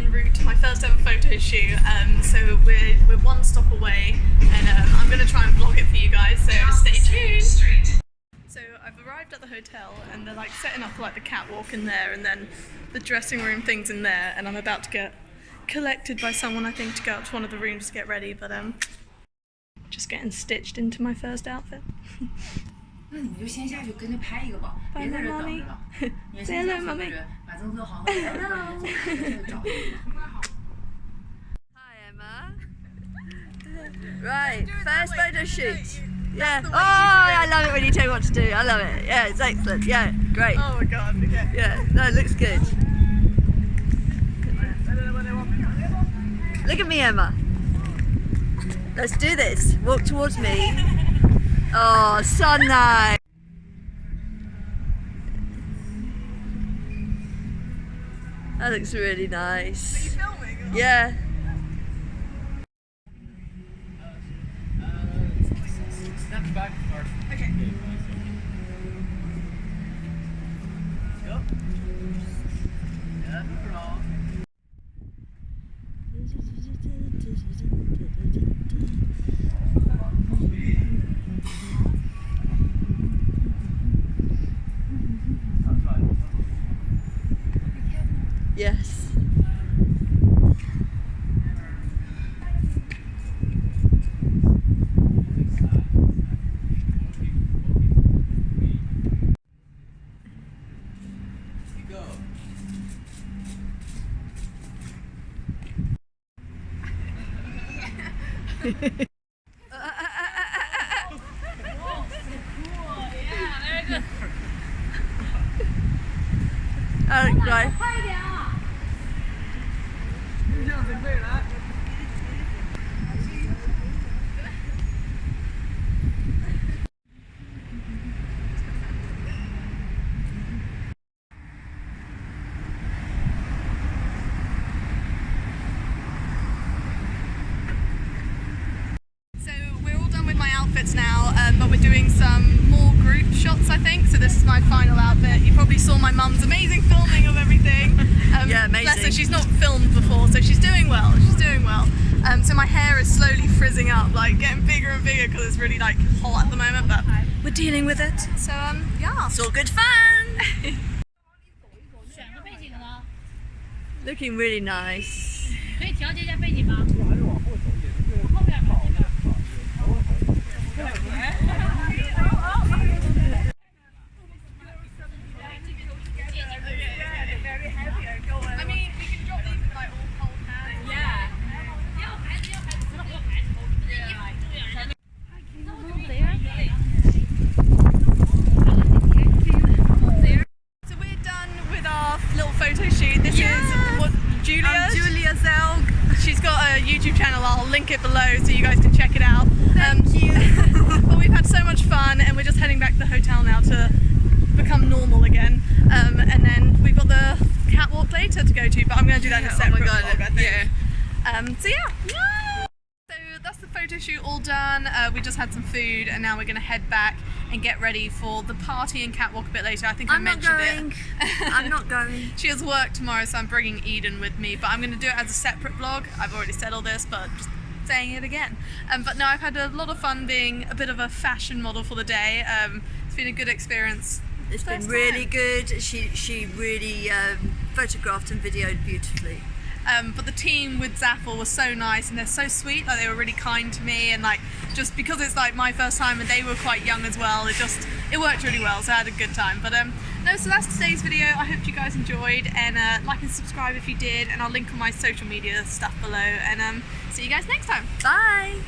en route to my first ever photo shoot. So we're one stop away, and I'm going to try and vlog it for you guys, so stay tuned. So I've arrived at the hotel, and they're like setting up like the catwalk in there, and then the dressing room things in there, and I'm about to get collected by someone, I think, to go up to one of the rooms to get ready, but just getting stitched into my first outfit. 那你就先下去跟着拍一个吧，别在这等着了。你先下去跟着把增色好好的找一个。Hi Emma. Right, first photo shoot. Yeah. Oh, I love it when you tell me what to do. I love it. Yeah, it's excellent. Yeah, great. Oh my god, okay. Yeah, no, it looks good. Look at me, Emma. Let's do this. Walk towards me. Oh, so nice. That looks really nice. Are you filming? Yeah. Snap back. Okay. Go. Yeah, wrong. Yes. Go. Right. 快一点啊！ 录像准备来。 So we're all done with my outfits now, but we're doing some more group shots, I think. So this is my final outfit. You probably saw my mum's amazing filming of everything. Yeah, amazing. Bless her, she's not filmed before, so she's doing well. She's doing well. So my hair is slowly frizzing up, like getting bigger and bigger because it's really like hot at the moment, but we're dealing with it. So yeah, It's all good fun. 选个背景呢？ Looking really nice. 可以调节一下背景吗？还是往后走一点，这个后边吧，这边。 I mean, we can drop these in like all cold hands. Yeah. 要孩子，知道不要孩子，我们的衣服重要人。So we're done with our little photo shoot. This is what Julia. I'm Julia Zelg. She's got a YouTube channel. I'll link it below so you guys can check it out. Thank you. But we've had so much fun, and we're just heading back to the hotel now to become normal again. And then we've got the catwalk later to go to, but I'm going to do that in a separate vlog, I think. Yeah. So yeah. So that's the photo shoot all done. We just had some food, and now we're going to head back and get ready for the party and catwalk a bit later. I think I I'm not mentioned going. it. I'm not going. She has work tomorrow, so I'm bringing Eden with me, but I'm going to do it as a separate vlog. I've already said all this, but just saying it again. But no, I've had a lot of fun being a bit of a fashion model for the day. It's been a good experience. It's been First really time. good. She really photographed and videoed beautifully. But the team with Zaful was so nice, and they're so sweet. Like, they were really kind to me, and like just because it's like my first time and they were quite young as well, it worked really well. So I had a good time. But no, so that's today's video. I hope you guys enjoyed, and like and subscribe if you did, and I'll link all my social media stuff below. And see you guys next time. Bye.